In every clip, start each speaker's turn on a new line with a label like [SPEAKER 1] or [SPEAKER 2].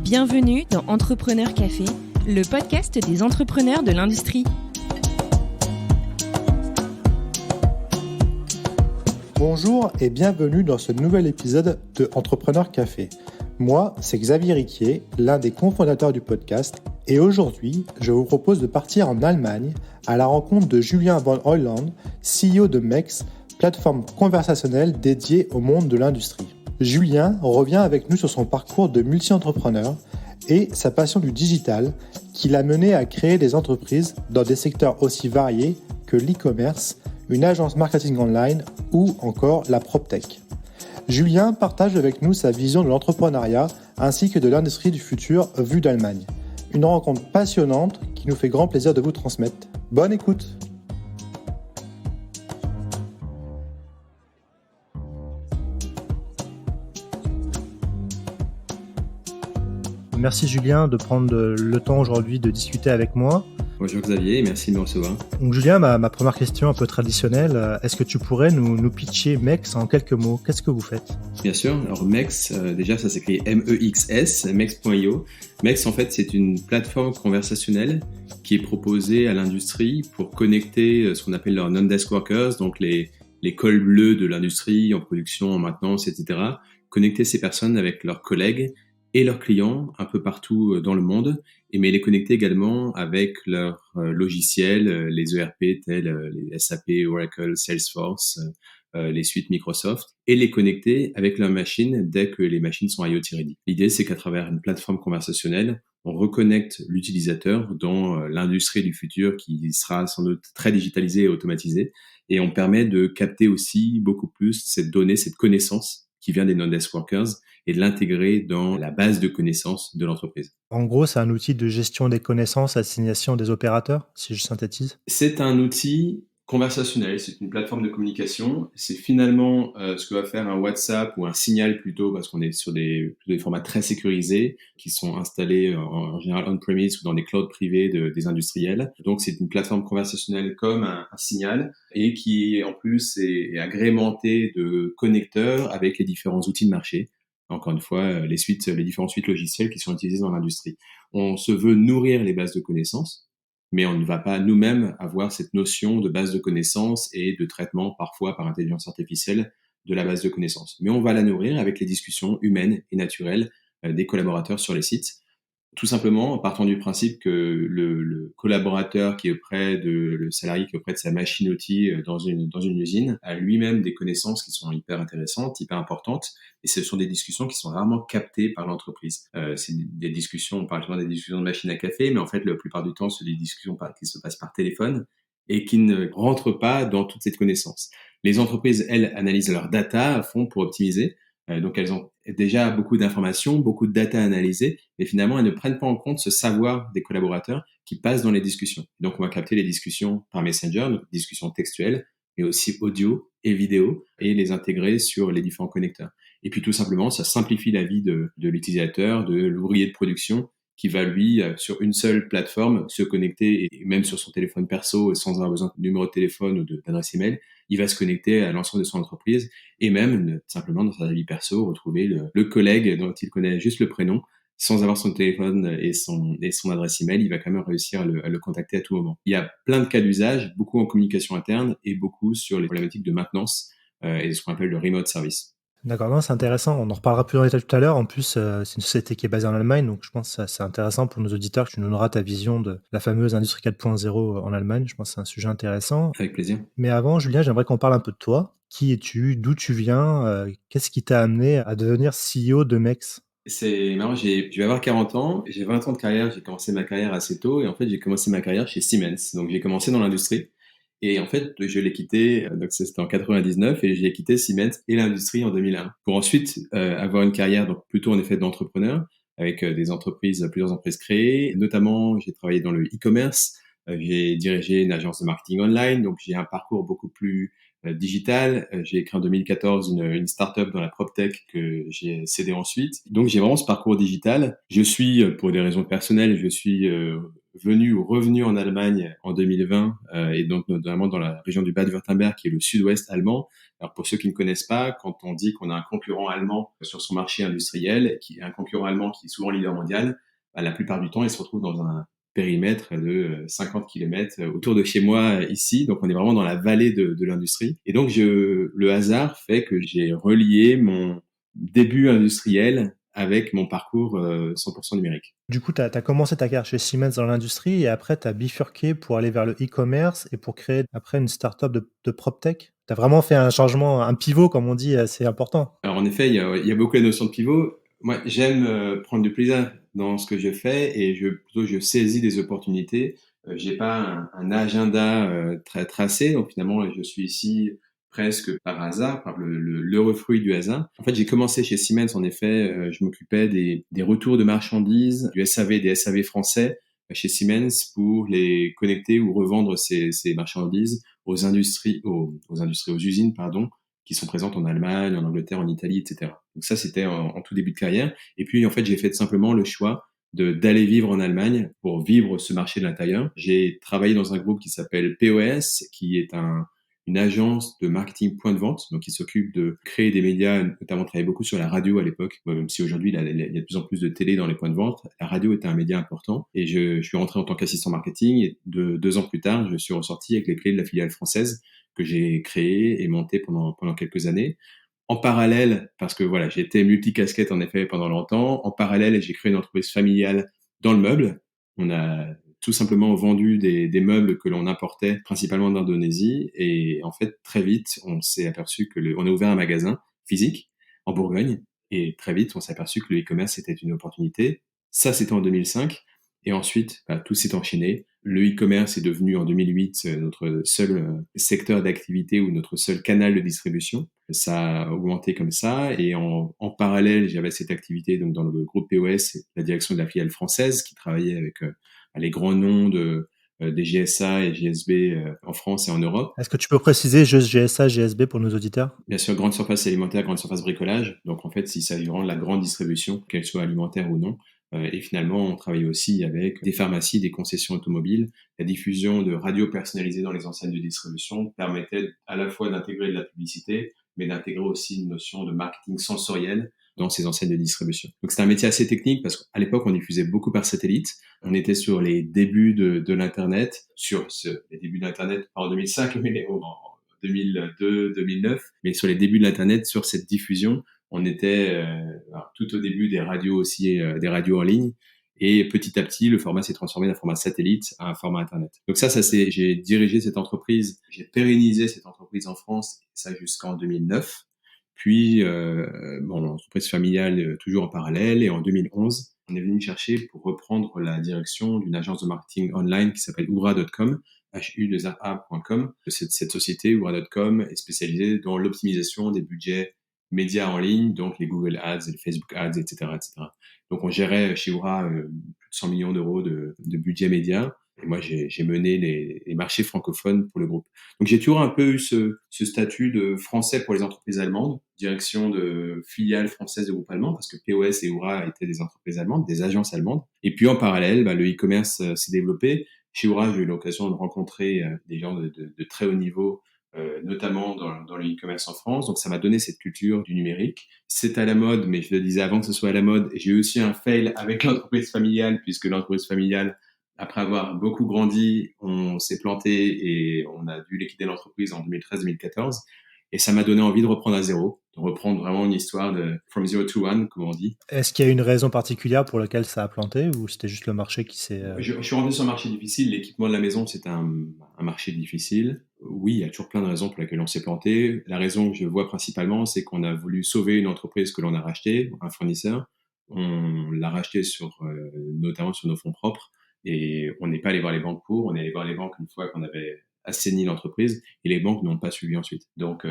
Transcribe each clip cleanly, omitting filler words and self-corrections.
[SPEAKER 1] Bienvenue dans Entrepreneur Café, le podcast des entrepreneurs de l'industrie.
[SPEAKER 2] Bonjour et bienvenue dans ce nouvel épisode de Entrepreneur Café. Moi, c'est Xavier Riquier, l'un des cofondateurs du podcast, et aujourd'hui, je vous propose de partir en Allemagne à la rencontre de Julien Van Hooijland, CEO de MEX, plateforme conversationnelle dédiée au monde de l'industrie. Julien revient avec nous sur son parcours de multi-entrepreneur et sa passion du digital qui l'a mené à créer des entreprises dans des secteurs aussi variés que l'e-commerce, une agence marketing online ou encore la PropTech. Julien partage avec nous sa vision de l'entrepreneuriat ainsi que de l'industrie du futur vue d'Allemagne. Une rencontre passionnante qui nous fait grand plaisir de vous transmettre. Bonne écoute! Merci Julien de prendre le temps aujourd'hui de discuter avec moi.
[SPEAKER 3] Bonjour Xavier, merci de me recevoir.
[SPEAKER 2] Donc Julien, ma première question un peu traditionnelle, est-ce que tu pourrais nous pitcher MEX en quelques mots? Qu'est-ce que vous faites?
[SPEAKER 3] Bien sûr, alors MEX, déjà ça s'écrit MEXS, MEX.io. MEX en fait c'est une plateforme conversationnelle qui est proposée à l'industrie pour connecter ce qu'on appelle leurs non-desk workers, donc les cols bleus de l'industrie en production, en maintenance, etc. Connecter ces personnes avec leurs collègues et leurs clients un peu partout dans le monde, mais les connecter également avec leurs logiciels, les ERP tels les SAP, Oracle, Salesforce, les suites Microsoft, et les connecter avec leurs machines dès que les machines sont IoT ready. L'idée, c'est qu'à travers une plateforme conversationnelle, on reconnecte l'utilisateur dans l'industrie du futur qui sera sans doute très digitalisée et automatisée, et on permet de capter aussi beaucoup plus cette donnée, cette connaissance qui vient des non-desk workers, et de l'intégrer dans la base de connaissances de l'entreprise.
[SPEAKER 2] En gros, c'est un outil de gestion des connaissances, assignation des opérateurs, si je synthétise.
[SPEAKER 3] C'est un outil conversationnel, c'est une plateforme de communication. C'est finalement ce que va faire un WhatsApp ou un Signal plutôt, parce qu'on est sur des formats très sécurisés qui sont installés en général on-premise ou dans des clouds privés des industriels. Donc c'est une plateforme conversationnelle comme un Signal et qui en plus est agrémentée de connecteurs avec les différents outils de marché. Encore une fois, les différentes suites logicielles qui sont utilisées dans l'industrie. On se veut nourrir les bases de connaissances, mais on ne va pas nous-mêmes avoir cette notion de base de connaissances et de traitement parfois par intelligence artificielle de la base de connaissances. Mais on va la nourrir avec les discussions humaines et naturelles des collaborateurs sur les sites. Tout simplement en partant du principe que le collaborateur qui est le salarié qui est auprès de sa machine-outil dans une usine a lui-même des connaissances qui sont hyper intéressantes, hyper importantes, et ce sont des discussions qui sont rarement captées par l'entreprise. C'est des discussions, on parle souvent des discussions de machine à café, mais en fait la plupart du temps c'est des discussions qui se passent par téléphone et qui ne rentrent pas dans toute cette connaissance. Les entreprises, elles, analysent leur data à fond pour optimiser. Donc elles ont déjà beaucoup d'informations, beaucoup de data à analyser, mais finalement elles ne prennent pas en compte ce savoir des collaborateurs qui passent dans les discussions. Donc on va capter les discussions par Messenger, donc discussions textuelles, mais aussi audio et vidéo, et les intégrer sur les différents connecteurs. Et puis tout simplement, ça simplifie la vie de l'utilisateur, de l'ouvrier de production, qui va lui, sur une seule plateforme, se connecter, et même sur son téléphone perso, sans avoir besoin de numéro de téléphone ou d'adresse email, il va se connecter à l'ensemble de son entreprise, et même, simplement, dans sa vie perso, retrouver le collègue dont il connaît juste le prénom, sans avoir son téléphone et son adresse email, il va quand même réussir à le contacter à tout moment. Il y a plein de cas d'usage, beaucoup en communication interne, et beaucoup sur les problématiques de maintenance, et ce qu'on appelle le remote service.
[SPEAKER 2] D'accord, non, c'est intéressant. On en reparlera plus en détail tout à l'heure. En plus, c'est une société qui est basée en Allemagne, donc je pense que c'est intéressant pour nos auditeurs que tu nous donneras ta vision de la fameuse industrie 4.0 en Allemagne. Je pense que c'est un sujet intéressant.
[SPEAKER 3] Avec plaisir.
[SPEAKER 2] Mais avant, Julien, j'aimerais qu'on parle un peu de toi. Qui es-tu? D'où tu viens? Qu'est-ce qui t'a amené à devenir CEO de MEX?
[SPEAKER 3] C'est marrant, je vais avoir 40 ans, j'ai 20 ans de carrière, j'ai commencé ma carrière assez tôt, et en fait j'ai commencé ma carrière chez Siemens. Donc j'ai commencé dans l'industrie. Et en fait, je l'ai quitté, donc c'était en 99, et j'ai quitté Siemens et l'industrie en 2001. Pour ensuite avoir une carrière donc plutôt en effet d'entrepreneur, avec plusieurs entreprises créées. Notamment, j'ai travaillé dans le e-commerce, j'ai dirigé une agence de marketing online, donc j'ai un parcours beaucoup plus digital. J'ai créé en 2014 une start-up dans la PropTech que j'ai cédée ensuite. Donc j'ai vraiment ce parcours digital. Je suis, pour des raisons personnelles, venu ou revenu en Allemagne en 2020, et donc notamment dans la région du Bade-Wurtemberg, qui est le sud-ouest allemand. Alors pour ceux qui ne connaissent pas, quand on dit qu'on a un concurrent allemand sur son marché industriel, qui est un concurrent allemand qui est souvent leader mondial, la plupart du temps, il se retrouve dans un périmètre de 50 km autour de chez moi ici. Donc on est vraiment dans la vallée de l'industrie. Et donc le hasard fait que j'ai relié mon début industriel avec mon parcours 100% numérique.
[SPEAKER 2] Du coup, tu as commencé ta carrière chez Siemens dans l'industrie et après, tu as bifurqué pour aller vers le e-commerce et pour créer après une startup de PropTech. Tu as vraiment fait un changement, un pivot, comme on dit, assez important.
[SPEAKER 3] Alors en effet, il y a beaucoup la notion de pivot. Moi, j'aime prendre du plaisir dans ce que je fais et je saisis des opportunités. J'ai pas un agenda très tracé, donc finalement, je suis ici presque par hasard, par l'heureux fruit du hasard. En fait, j'ai commencé chez Siemens, en effet, je m'occupais des retours de marchandises, du SAV, des SAV français chez Siemens pour les connecter ou revendre ces marchandises aux usines, pardon, qui sont présentes en Allemagne, en Angleterre, en Italie, etc. Donc ça, c'était en tout début de carrière. Et puis, en fait, j'ai fait tout simplement le choix d'aller vivre en Allemagne pour vivre ce marché de l'intérieur. J'ai travaillé dans un groupe qui s'appelle POS, qui est une agence de marketing point de vente, donc qui s'occupe de créer des médias, notamment travailler beaucoup sur la radio à l'époque, même si aujourd'hui il y a de plus en plus de télé dans les points de vente. La radio était un média important et je suis rentré en tant qu'assistant marketing et 2 ans plus tard, je suis ressorti avec les clés de la filiale française que j'ai créée et montée pendant quelques années. En parallèle, parce que voilà, j'ai été multicasquette en effet pendant longtemps, en parallèle, j'ai créé une entreprise familiale dans le meuble. On a tout simplement vendu des meubles que l'on importait principalement d'Indonésie et en fait, très vite, on s'est aperçu on a ouvert un magasin physique en Bourgogne et très vite, on s'est aperçu que le e-commerce était une opportunité. Ça, c'était en 2005 et ensuite, tout s'est enchaîné. Le e-commerce est devenu en 2008 notre seul secteur d'activité ou notre seul canal de distribution. Ça a augmenté comme ça et en parallèle, j'avais cette activité donc dans le groupe POS, la direction de la filiale française qui travaillait avec les grands noms des GSA et GSB en France et en Europe.
[SPEAKER 2] Est-ce que tu peux préciser juste GSA, GSB pour nos auditeurs?
[SPEAKER 3] Bien sûr, grande surface alimentaire, grande surface bricolage. Donc en fait, il s'agit vraiment de la grande distribution, qu'elle soit alimentaire ou non. Et finalement, on travaille aussi avec des pharmacies, des concessions automobiles. La diffusion de radios personnalisées dans les enseignes de distribution permettait à la fois d'intégrer de la publicité, mais d'intégrer aussi une notion de marketing sensoriel dans ces enseignes de distribution. Donc c'est un métier assez technique parce qu'à l'époque, on diffusait beaucoup par satellite. On était sur les débuts de l'Internet, les débuts de l'Internet, pas en 2005, mais en 2002, 2009, mais sur les débuts de l'Internet, sur cette diffusion, on était tout au début des radios aussi, des radios en ligne. Et petit à petit, le format s'est transformé d'un format satellite à un format Internet. Donc j'ai dirigé cette entreprise, j'ai pérennisé cette entreprise en France, ça jusqu'en 2009. Puis, l'entreprise familiale toujours en parallèle. Et en 2011, on est venu me chercher pour reprendre la direction d'une agence de marketing online qui s'appelle Oura.com, hu2a.com. Cette société, Oura.com, est spécialisée dans l'optimisation des budgets médias en ligne, donc les Google Ads, les Facebook Ads, etc., etc. Donc, on gérait chez Oura plus de 100 millions d'euros de budget média. Et moi, j'ai mené les marchés francophones pour le groupe. Donc, j'ai toujours un peu eu ce statut de français pour les entreprises allemandes, direction de filiales françaises de groupes allemands, parce que POS et Oura étaient des entreprises allemandes, des agences allemandes. Et puis, en parallèle, le e-commerce s'est développé. Chez Oura, j'ai eu l'occasion de rencontrer des gens de très haut niveau, notamment dans le e-commerce en France. Donc, ça m'a donné cette culture du numérique. C'est à la mode, mais je le disais avant que ce soit à la mode. J'ai eu aussi un fail avec l'entreprise familiale, puisque l'entreprise familiale, après avoir beaucoup grandi, on s'est planté et on a dû liquider l'entreprise en 2013-2014. Et ça m'a donné envie de reprendre à zéro, de reprendre vraiment une histoire de from zero to one, comme on dit.
[SPEAKER 2] Est-ce qu'il y a une raison particulière pour laquelle ça a planté ou c'était juste le marché qui s'est...
[SPEAKER 3] Je suis rentré sur un marché difficile. L'équipement de la maison, c'est un marché difficile. Oui, il y a toujours plein de raisons pour lesquelles on s'est planté. La raison que je vois principalement, c'est qu'on a voulu sauver une entreprise que l'on a rachetée, un fournisseur. On l'a racheté notamment sur nos fonds propres. Et on n'est pas allé voir les banques on est allé voir les banques une fois qu'on avait assaini l'entreprise et les banques n'ont pas suivi ensuite. Donc,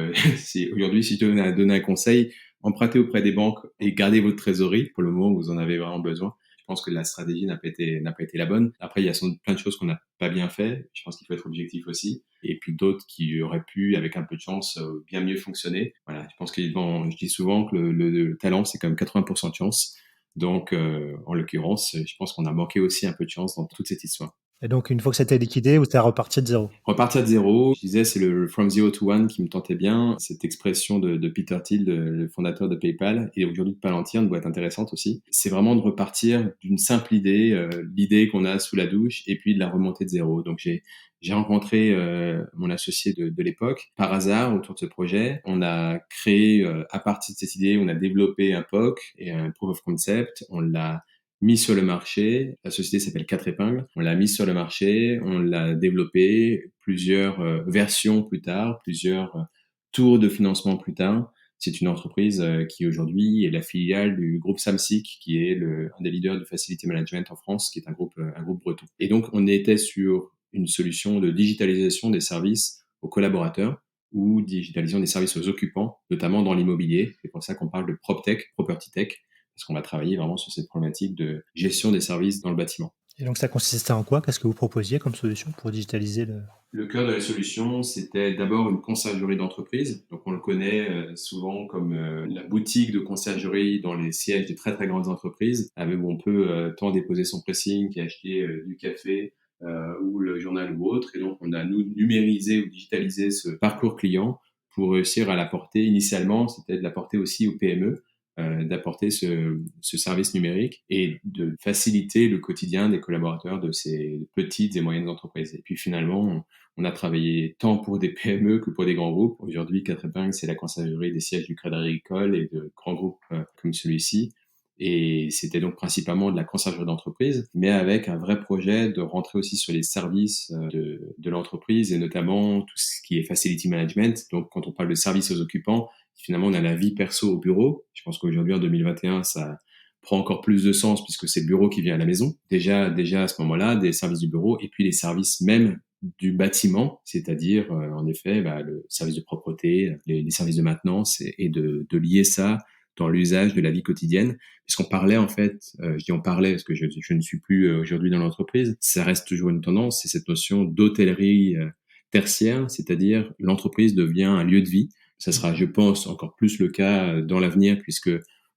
[SPEAKER 3] aujourd'hui, si je devais donner un conseil, empruntez auprès des banques et gardez votre trésorerie pour le moment où vous en avez vraiment besoin. Je pense que la stratégie n'a pas été la bonne. Après, il y a sans doute plein de choses qu'on n'a pas bien fait. Je pense qu'il faut être objectif aussi. Et puis d'autres qui auraient pu, avec un peu de chance, bien mieux fonctionner. Voilà. Je pense je dis souvent que le talent, c'est quand même 80% de chance. Donc, en l'occurrence, je pense qu'on a manqué aussi un peu de chance dans toute cette histoire.
[SPEAKER 2] Et donc, une fois que c'était liquidé, vous êtes reparti de zéro.
[SPEAKER 3] Repartir de zéro, je disais, c'est le from zero to one qui me tentait bien. Cette expression de Peter Thiel, le fondateur de PayPal, et aujourd'hui de Palantir, une boîte intéressante aussi. C'est vraiment de repartir d'une simple idée, l'idée qu'on a sous la douche, et puis de la remonter de zéro. Donc j'ai rencontré mon associé de l'époque par hasard autour de ce projet. On a créé, à partir de cette idée, on a développé un POC et un Proof of Concept. On l'a mis sur le marché. La société s'appelle Quatre Épingles. On l'a mis sur le marché, on l'a développé, plusieurs versions plus tard, plusieurs tours de financement plus tard. C'est une entreprise qui aujourd'hui est la filiale du groupe Samsic, qui est un des leaders du facility management en France, qui est un groupe breton. Et donc, on était sur une solution de digitalisation des services aux collaborateurs ou digitalisation des services aux occupants, notamment dans l'immobilier. C'est pour ça qu'on parle de PropTech, Property Tech, parce qu'on va travailler vraiment sur cette problématique de gestion des services dans le bâtiment.
[SPEAKER 2] Et donc ça consistait en quoi? Qu'est-ce que vous proposiez comme solution pour digitaliser
[SPEAKER 3] Le cœur de la solution, c'était d'abord une conciergerie d'entreprise. Donc on le connaît souvent comme la boutique de conciergerie dans les sièges des très très grandes entreprises, avec où on peut tant déposer son pressing qu'acheter du café ou le journal ou autre. Et donc on a numérisé ou digitalisé ce parcours client pour réussir à l'apporter. Initialement, c'était de l'apporter aussi aux PME. D'apporter ce service numérique et de faciliter le quotidien des collaborateurs de ces petites et moyennes entreprises. Et puis finalement, on a travaillé tant pour des PME que pour des grands groupes. Aujourd'hui, Quatre Épingles, c'est la conciergerie des sièges du Crédit Agricole et de grands groupes comme celui-ci. Et c'était donc principalement de la conciergerie d'entreprise, mais avec un vrai projet de rentrer aussi sur les services de l'entreprise et notamment tout ce qui est facility management. Donc, quand on parle de services aux occupants, finalement, on a la vie perso au bureau. Je pense qu'aujourd'hui, en 2021, ça prend encore plus de sens puisque c'est le bureau qui vient à la maison. Déjà à ce moment-là, des services du bureau et puis les services même du bâtiment, c'est-à-dire en effet le service de propreté, les services de maintenance et de lier ça dans l'usage de la vie quotidienne, puisqu'on parlait en fait, je dis on parlait parce que je ne suis plus aujourd'hui dans l'entreprise, ça reste toujours une tendance, c'est cette notion d'hôtellerie tertiaire, c'est-à-dire l'entreprise devient un lieu de vie. Ça sera, je pense, encore plus le cas dans l'avenir, puisque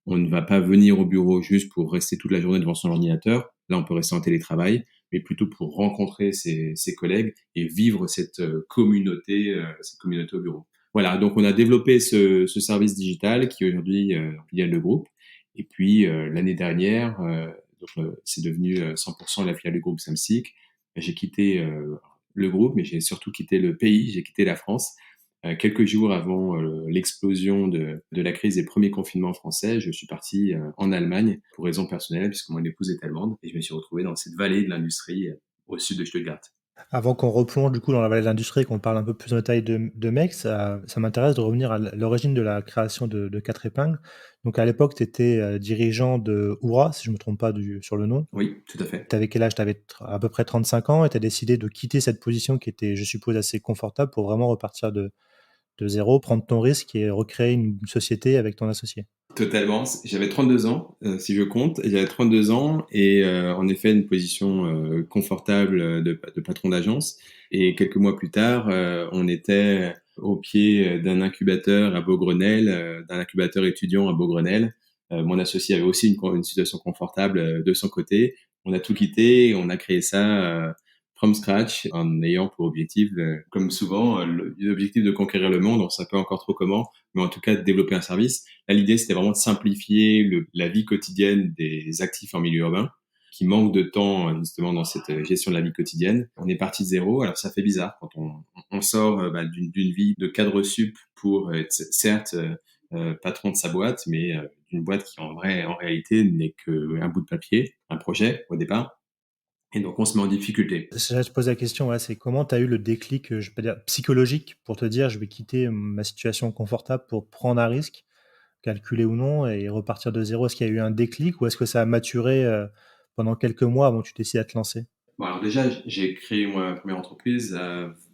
[SPEAKER 3] on ne va pas venir au bureau juste pour rester toute la journée devant son ordinateur. Là, on peut rester en télétravail, mais plutôt pour rencontrer ses collègues et vivre cette communauté au bureau. Voilà, donc on a développé ce service digital qui aujourd'hui filiale le groupe. Et puis l'année dernière, c'est devenu 100% la filiale du groupe Samsic. J'ai quitté le groupe, mais j'ai surtout quitté le pays, j'ai quitté la France. Quelques jours avant l'explosion de la crise des premiers confinements français, je suis parti en Allemagne pour raisons personnelles, puisque mon épouse est allemande, et je me suis retrouvé dans cette vallée de l'industrie au sud de Stuttgart.
[SPEAKER 2] Avant qu'on replonge du coup dans la vallée de l'industrie et qu'on parle un peu plus en détail de MEC, ça m'intéresse de revenir à l'origine de la création de Quatre Épingles. Donc à l'époque, tu étais dirigeant de Oura, si je ne me trompe pas sur le nom.
[SPEAKER 3] Oui, tout à fait.
[SPEAKER 2] Tu avais quel âge? Tu avais à peu près 35 ans et tu as décidé de quitter cette position qui était, je suppose, assez confortable pour vraiment repartir de zéro, prendre ton risque et recréer une société avec ton associé.
[SPEAKER 3] Totalement. J'avais 32 ans, si je compte. J'avais 32 ans et en effet une position confortable de patron d'agence. Et quelques mois plus tard, on était au pied d'un incubateur à Beaugrenelle, d'un incubateur étudiant à Beaugrenelle. Mon associé avait aussi une situation confortable de son côté. On a tout quitté et on a créé ça from scratch en ayant pour objectif, comme souvent, l'objectif de conquérir le monde. On ne sait pas encore trop comment, mais en tout cas de développer un service. Là, l'idée, c'était vraiment de simplifier la vie quotidienne des actifs en milieu urbain qui manquent de temps justement dans cette gestion de la vie quotidienne. On est parti de zéro. Alors ça fait bizarre quand on sort d'une vie de cadre sup pour être certes patron de sa boîte, mais d'une boîte qui en réalité n'est qu'un bout de papier, un projet au départ. Et donc, on se met en difficulté.
[SPEAKER 2] Je te pose la question, c'est comment tu as eu le déclic, je peux dire, psychologique pour te dire je vais quitter ma situation confortable pour prendre un risque, calculé ou non, et repartir de zéro? Est-ce qu'il y a eu un déclic ou est-ce que ça a maturé pendant quelques mois avant que tu décides à te lancer?
[SPEAKER 3] Bon, alors déjà, j'ai créé ma première entreprise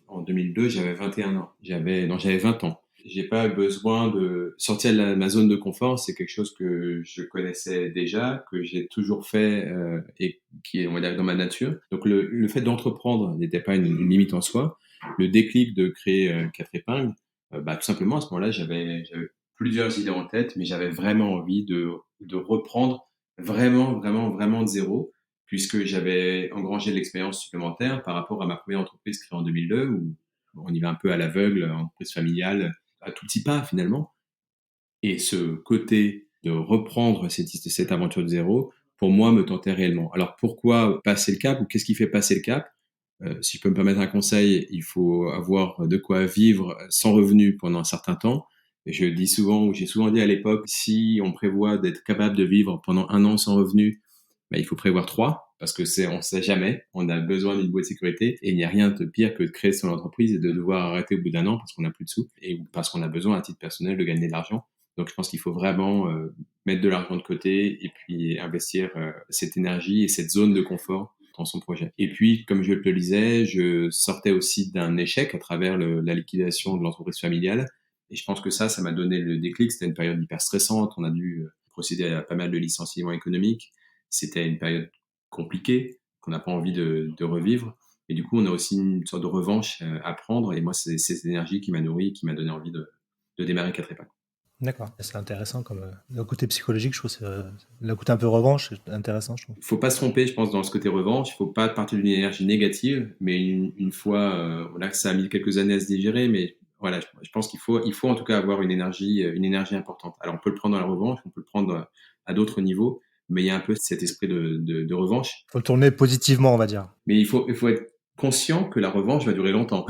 [SPEAKER 3] en 2002, j'avais 21 ans. J'avais 20 ans. J'ai pas besoin de sortir de ma zone de confort. C'est quelque chose que je connaissais déjà, que j'ai toujours fait et qui est, on va dire, dans ma nature. Donc le fait d'entreprendre n'était pas une limite en soi. Le déclic de créer Quatre Épingles, tout simplement à ce moment-là, j'avais plusieurs idées en tête, mais j'avais vraiment envie de reprendre vraiment de zéro, puisque j'avais engrangé de l'expérience supplémentaire par rapport à ma première entreprise créée en 2002, où on y va un peu à l'aveugle, entreprise familiale, à tout petit pas finalement. Et ce côté de reprendre cette aventure de zéro, pour moi, me tentait réellement. Alors pourquoi passer le cap, ou qu'est-ce qui fait passer le cap? Si je peux me permettre un conseil, il faut avoir de quoi vivre sans revenu pendant un certain temps. Et je dis souvent, ou j'ai souvent dit à l'époque, si on prévoit d'être capable de vivre pendant 1 an sans revenu, ben, il faut prévoir 3, parce que on sait jamais, on a besoin d'une boîte de sécurité, et il n'y a rien de pire que de créer son entreprise et de devoir arrêter au bout d'1 an parce qu'on n'a plus de sous, et parce qu'on a besoin à titre personnel de gagner de l'argent. Donc je pense qu'il faut vraiment mettre de l'argent de côté et puis investir cette énergie et cette zone de confort dans son projet. Et puis, comme je te le disais, je sortais aussi d'un échec à travers la liquidation de l'entreprise familiale. Et je pense que ça m'a donné le déclic. C'était une période hyper stressante. On a dû procéder à pas mal de licenciements économiques. C'était une période compliquée qu'on n'a pas envie de revivre. Et du coup, on a aussi une sorte de revanche à prendre. Et moi, c'est cette énergie qui m'a nourri, qui m'a donné envie de démarrer 4 épingles.
[SPEAKER 2] D'accord, c'est intéressant comme le côté psychologique, je trouve, le côté un peu revanche, c'est intéressant, je trouve.
[SPEAKER 3] Il faut pas se tromper, je pense, dans ce côté revanche. Il faut pas partir d'une énergie négative, mais une fois, voilà, ça a mis quelques années à se digérer, mais voilà, je pense qu'il faut en tout cas avoir une énergie importante. Alors on peut le prendre dans la revanche, on peut le prendre à d'autres niveaux, mais il y a un peu cet esprit de revanche.
[SPEAKER 2] Faut le tourner positivement, on va dire.
[SPEAKER 3] Mais il faut être conscient que la revanche va durer longtemps.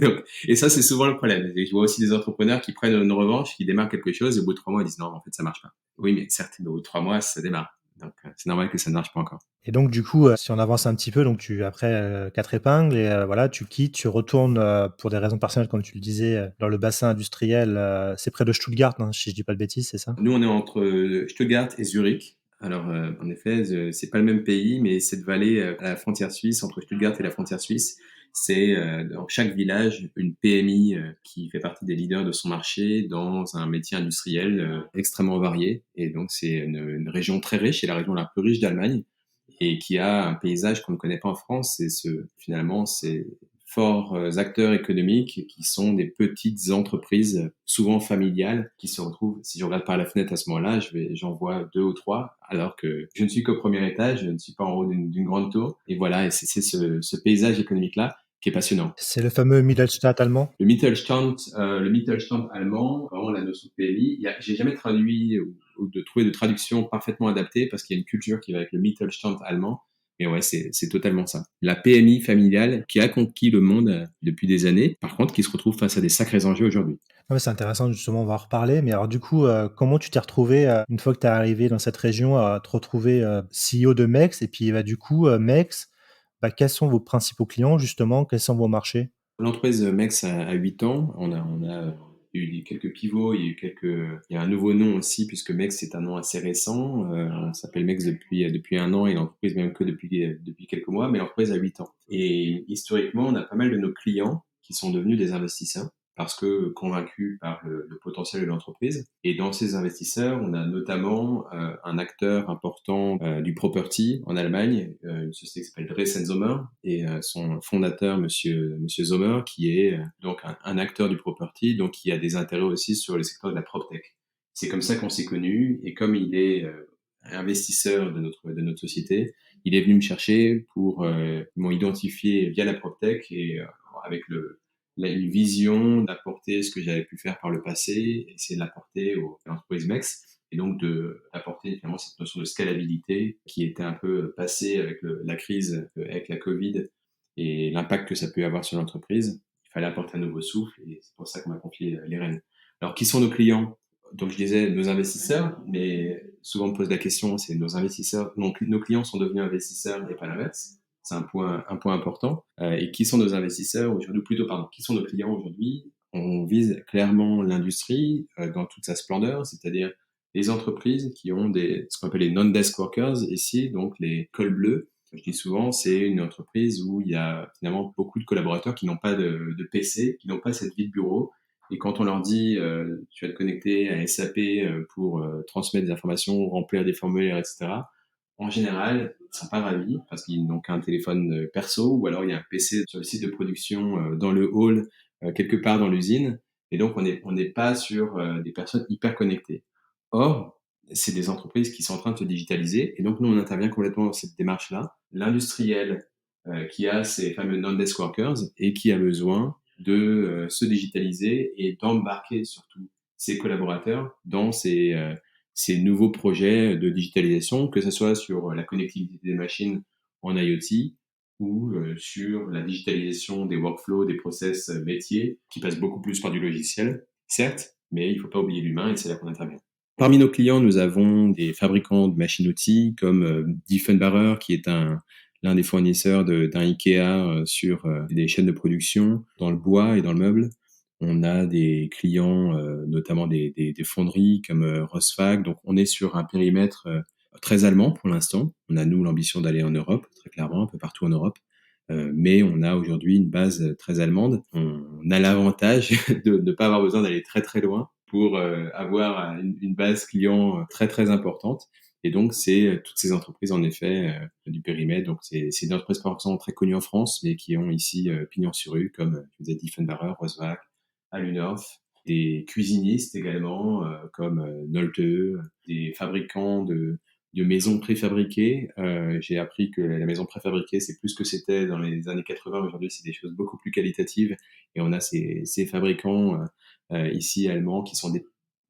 [SPEAKER 3] Donc, et ça, c'est souvent le problème. Et je vois aussi des entrepreneurs qui prennent une revanche, qui démarrent quelque chose, et au bout de 3 mois, ils disent non, en fait, ça marche pas. Oui, mais certes, au bout de 3 mois, ça démarre. Donc, c'est normal que ça ne marche pas encore.
[SPEAKER 2] Et donc, du coup, si on avance un petit peu, donc après 4 épingles, et voilà, tu quittes, tu retournes pour des raisons personnelles, comme tu le disais, dans le bassin industriel. C'est près de Stuttgart, hein, si je dis pas de bêtises, c'est ça?
[SPEAKER 3] Nous, on est entre Stuttgart et Zurich. Alors, en effet, c'est pas le même pays, mais cette vallée à la frontière suisse, entre Stuttgart et la frontière suisse, c'est dans chaque village une PMI qui fait partie des leaders de son marché dans un métier industriel extrêmement varié. Et donc, c'est une région très riche, c'est la région la plus riche d'Allemagne et qui a un paysage qu'on ne connaît pas en France. Finalement, c'est forts acteurs économiques qui sont des petites entreprises, souvent familiales, qui se retrouvent, si je regarde par la fenêtre à ce moment-là, j'en vois 2 ou 3, alors que je ne suis qu'au premier étage, je ne suis pas en haut d'une grande tour. Et voilà, et c'est ce paysage économique-là qui est passionnant.
[SPEAKER 2] C'est le fameux Mittelstand allemand?
[SPEAKER 3] Le Mittelstand allemand, vraiment la notion de PMI, j'ai jamais traduit ou de trouver de traduction parfaitement adaptée parce qu'il y a une culture qui va avec le Mittelstand allemand. Mais ouais, c'est totalement ça. La PMI familiale qui a conquis le monde depuis des années, par contre, qui se retrouve face à des sacrés enjeux aujourd'hui.
[SPEAKER 2] Ah ouais, c'est intéressant, justement, on va en reparler. Mais alors, du coup, comment tu t'es retrouvé, une fois que tu es arrivé dans cette région, à te retrouver CEO de Mex? Et puis, du coup, Mex, quels sont vos principaux clients, justement? Quels sont vos marchés?
[SPEAKER 3] L'entreprise Mex a 8 ans. On a eu quelques pivots, il y a un nouveau nom aussi, puisque Mex c'est un nom assez récent. On s'appelle Mex depuis 1 an et l'entreprise même que depuis quelques mois, mais l'entreprise a 8 ans. Et historiquement, on a pas mal de nos clients qui sont devenus des investisseurs parce que convaincus par le potentiel de l'entreprise. Et dans ces investisseurs, on a notamment un acteur important du property en Allemagne, une société qui s'appelle Dresden Sommer, et son fondateur, Monsieur Sommer, qui est donc un acteur du property, donc qui a des intérêts aussi sur le secteur de la PropTech. C'est comme ça qu'on s'est connus, et comme il est investisseur de notre société, il est venu me chercher pour m'identifier via la PropTech et avec une vision d'apporter ce que j'avais pu faire par le passé, essayer de l'apporter à l'entreprise Mex, et donc d'apporter finalement cette notion de scalabilité qui était un peu passée avec la crise, avec la Covid et l'impact que ça peut avoir sur l'entreprise. Il fallait apporter un nouveau souffle et c'est pour ça qu'on m'a confié les rênes. Alors, qui sont nos clients? Donc, je disais nos investisseurs, mais souvent on me pose la question, c'est nos investisseurs, donc nos clients sont devenus investisseurs et pas l'inverse. C'est un point important. Et qui sont nos investisseurs aujourd'hui, plutôt, pardon, qui sont nos clients aujourd'hui? On vise clairement l'industrie dans toute sa splendeur, c'est-à-dire les entreprises qui ont ce qu'on appelle les non-desk workers ici, donc les cols bleus. Je dis souvent, c'est une entreprise où il y a finalement beaucoup de collaborateurs qui n'ont pas de PC, qui n'ont pas cette vie de bureau. Et quand on leur dit, tu vas te connecter à SAP pour transmettre des informations, remplir des formulaires, etc., en général, ils sont pas ravis parce qu'ils n'ont qu'un téléphone perso ou alors il y a un PC sur le site de production dans le hall quelque part dans l'usine et donc on n'est pas sur des personnes hyper connectées. Or, c'est des entreprises qui sont en train de se digitaliser. Et donc, nous, on intervient complètement dans cette démarche-là. L'industriel qui a ces fameux non-desk workers et qui a besoin de se digitaliser et d'embarquer surtout ses collaborateurs dans ces nouveaux projets de digitalisation, que ce soit sur la connectivité des machines en IoT ou sur la digitalisation des workflows, des process métiers, qui passent beaucoup plus par du logiciel, certes, mais il ne faut pas oublier l'humain et c'est là qu'on intervient. Parmi nos clients, nous avons des fabricants de machines-outils comme Diffenbarer, qui est l'un des fournisseurs d'un IKEA sur des chaînes de production dans le bois et dans le meuble. On a des clients, notamment des fonderies comme Rosfag. Donc, on est sur un périmètre très allemand pour l'instant. On a, nous, l'ambition d'aller en Europe, très clairement, un peu partout en Europe. Mais on a aujourd'hui une base très allemande. On a l'avantage de ne pas avoir besoin d'aller très, très loin pour avoir une base client très, très importante. Et donc, c'est toutes ces entreprises, en effet, du périmètre. Donc, c'est des entreprises pas forcément très connues en France, mais qui ont ici pignon sur rue, comme je vous ai dit, Diffenbarer, Roswag, Alunov, des cuisinistes également, comme Nolte, des fabricants de maisons préfabriquées. J'ai appris que la maison préfabriquée, c'est plus que c'était dans les années 80. Aujourd'hui, c'est des choses beaucoup plus qualitatives. Et on a ces fabricants ici allemands qui sont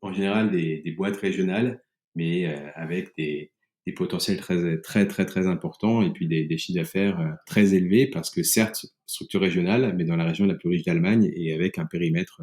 [SPEAKER 3] en général des boîtes régionales, mais avec des potentiels très, très, très, très importants et puis des chiffres d'affaires très élevés parce que certes, structure régionale, mais dans la région la plus riche d'Allemagne et avec un périmètre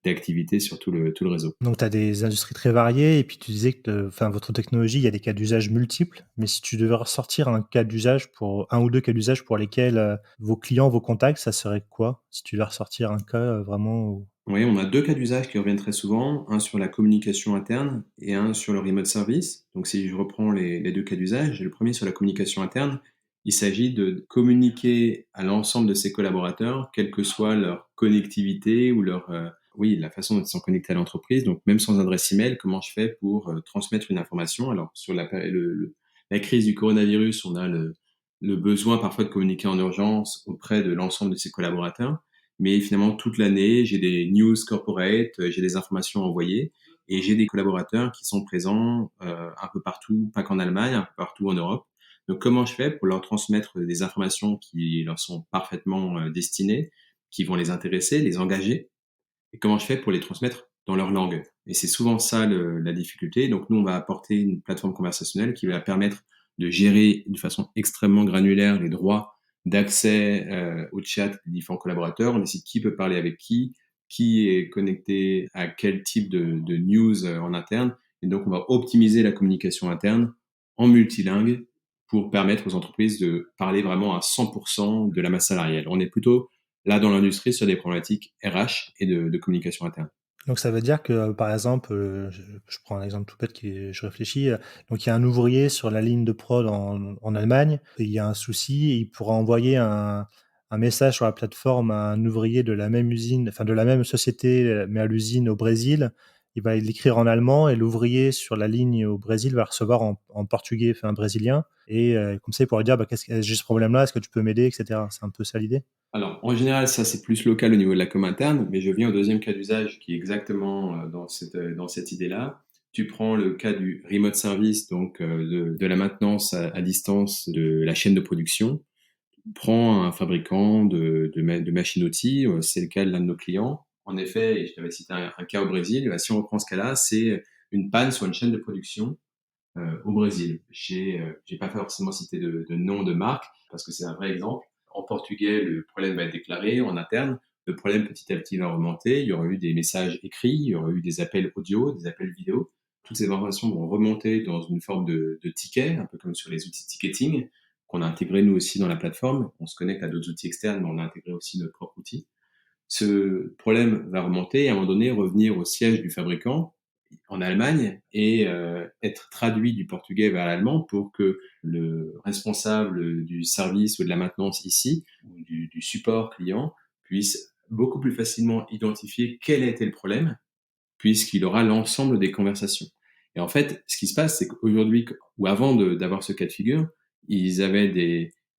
[SPEAKER 3] d'activité sur tout le réseau.
[SPEAKER 2] Donc, tu as des industries très variées et puis tu disais que votre technologie, il y a des cas d'usage multiples. Mais si tu devais ressortir un cas d'usage pour un ou deux cas d'usage pour lesquels vos clients, vos contacts, ça serait quoi? Si tu devais ressortir un cas vraiment.
[SPEAKER 3] Oui, on a deux cas d'usage qui reviennent très souvent, un sur la communication interne et un sur le remote service. Donc si je reprends les deux cas d'usage, le premier sur la communication interne, il s'agit de communiquer à l'ensemble de ses collaborateurs, quelle que soit leur connectivité ou la façon dont ils sont connectés à l'entreprise. Donc même sans adresse email, comment je fais pour transmettre une information? Alors sur la crise du coronavirus, on a le besoin parfois de communiquer en urgence auprès de l'ensemble de ses collaborateurs. Mais finalement, toute l'année, j'ai des news corporate, j'ai des informations envoyées et j'ai des collaborateurs qui sont présents un peu partout, pas qu'en Allemagne, un peu partout en Europe. Donc, comment je fais pour leur transmettre des informations qui leur sont parfaitement destinées, qui vont les intéresser, les engager, et comment je fais pour les transmettre dans leur langue? Et c'est souvent ça la difficulté. Donc, nous, on va apporter une plateforme conversationnelle qui va permettre de gérer de façon extrêmement granulaire les droits d'accès au chat des différents collaborateurs. On décide qui peut parler avec qui est connecté à quel type de news en interne. Et donc, on va optimiser la communication interne en multilingue pour permettre aux entreprises de parler vraiment à 100% de la masse salariale. On est plutôt là dans l'industrie sur des problématiques RH et de communication interne.
[SPEAKER 2] Donc ça veut dire que, par exemple, je prends un exemple tout bête je réfléchis. Donc il y a un ouvrier sur la ligne de prod en Allemagne, et il y a un souci, et il pourra envoyer un message sur la plateforme à un ouvrier de la même usine, enfin de la même société, mais à l'usine au Brésil. Il va l'écrire en allemand et l'ouvrier sur la ligne au Brésil va recevoir en portugais, enfin brésilien. Et comme ça, il pourra dire, j'ai ce problème-là, est-ce que tu peux m'aider, etc. C'est un peu ça l'idée?
[SPEAKER 3] Alors, en général, ça, c'est plus local au niveau de la com interne, mais je viens au deuxième cas d'usage qui est exactement dans cette idée-là. Tu prends le cas du remote service, donc de la maintenance à distance de la chaîne de production. Prends un fabricant de machines-outils, c'est le cas de l'un de nos clients. En effet, et je t'avais cité un cas au Brésil, si on reprend ce cas-là, c'est une panne sur une chaîne de production au Brésil. J'ai pas forcément cité de nom de marque, parce que c'est un vrai exemple. En portugais, le problème va être déclaré en interne. Le problème, petit à petit, va remonter. Il y aura eu des messages écrits, il y aura eu des appels audio, des appels vidéo. Toutes ces informations vont remonter dans une forme de ticket, un peu comme sur les outils de ticketing, qu'on a intégré nous aussi dans la plateforme. On se connecte à d'autres outils externes, mais on a intégré aussi notre propre outil. Ce problème va remonter et à un moment donné revenir au siège du fabricant en Allemagne et être traduit du portugais vers l'allemand pour que le responsable du service ou de la maintenance ici, ou du support client, puisse beaucoup plus facilement identifier quel a été le problème, puisqu'il aura l'ensemble des conversations. Et en fait, ce qui se passe, c'est qu'aujourd'hui, ou avant d'avoir ce cas de figure, ils avaient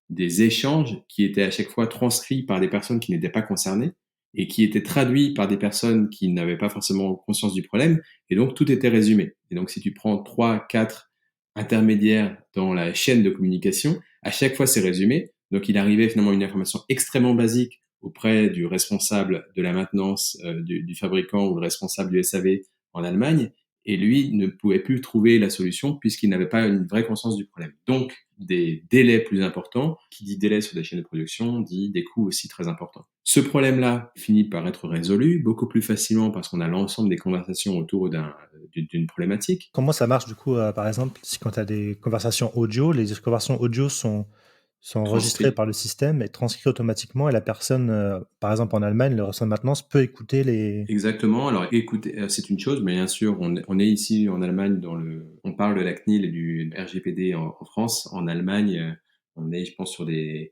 [SPEAKER 3] des échanges qui étaient à chaque fois transcrits par des personnes qui n'étaient pas concernées. et qui était traduit par des personnes qui n'avaient pas forcément conscience du problème, et donc tout était résumé. Et donc si tu prends 3, 4 intermédiaires dans la chaîne de communication, à chaque fois c'est résumé, donc il arrivait finalement une information extrêmement basique auprès du responsable de la maintenance du fabricant ou le responsable du SAV en Allemagne, et lui ne pouvait plus trouver la solution puisqu'il n'avait pas une vraie conscience du problème. Donc, des délais plus importants, qui dit délai sur des chaînes de production, dit des coûts aussi très importants. Ce problème-là finit par être résolu beaucoup plus facilement parce qu'on a l'ensemble des conversations autour d'une problématique.
[SPEAKER 2] Comment ça marche du coup, par exemple, si quand tu as des conversations audio, les conversations audio sont enregistrées
[SPEAKER 3] Transcrit.
[SPEAKER 2] par le système et transcrites automatiquement et la personne, par exemple en Allemagne, le responsable de maintenance peut écouter les...
[SPEAKER 3] Exactement. Alors, écoutez, c'est une chose, mais bien sûr, on est ici en Allemagne on parle de la CNIL et du RGPD en France. En Allemagne, on est, je pense, sur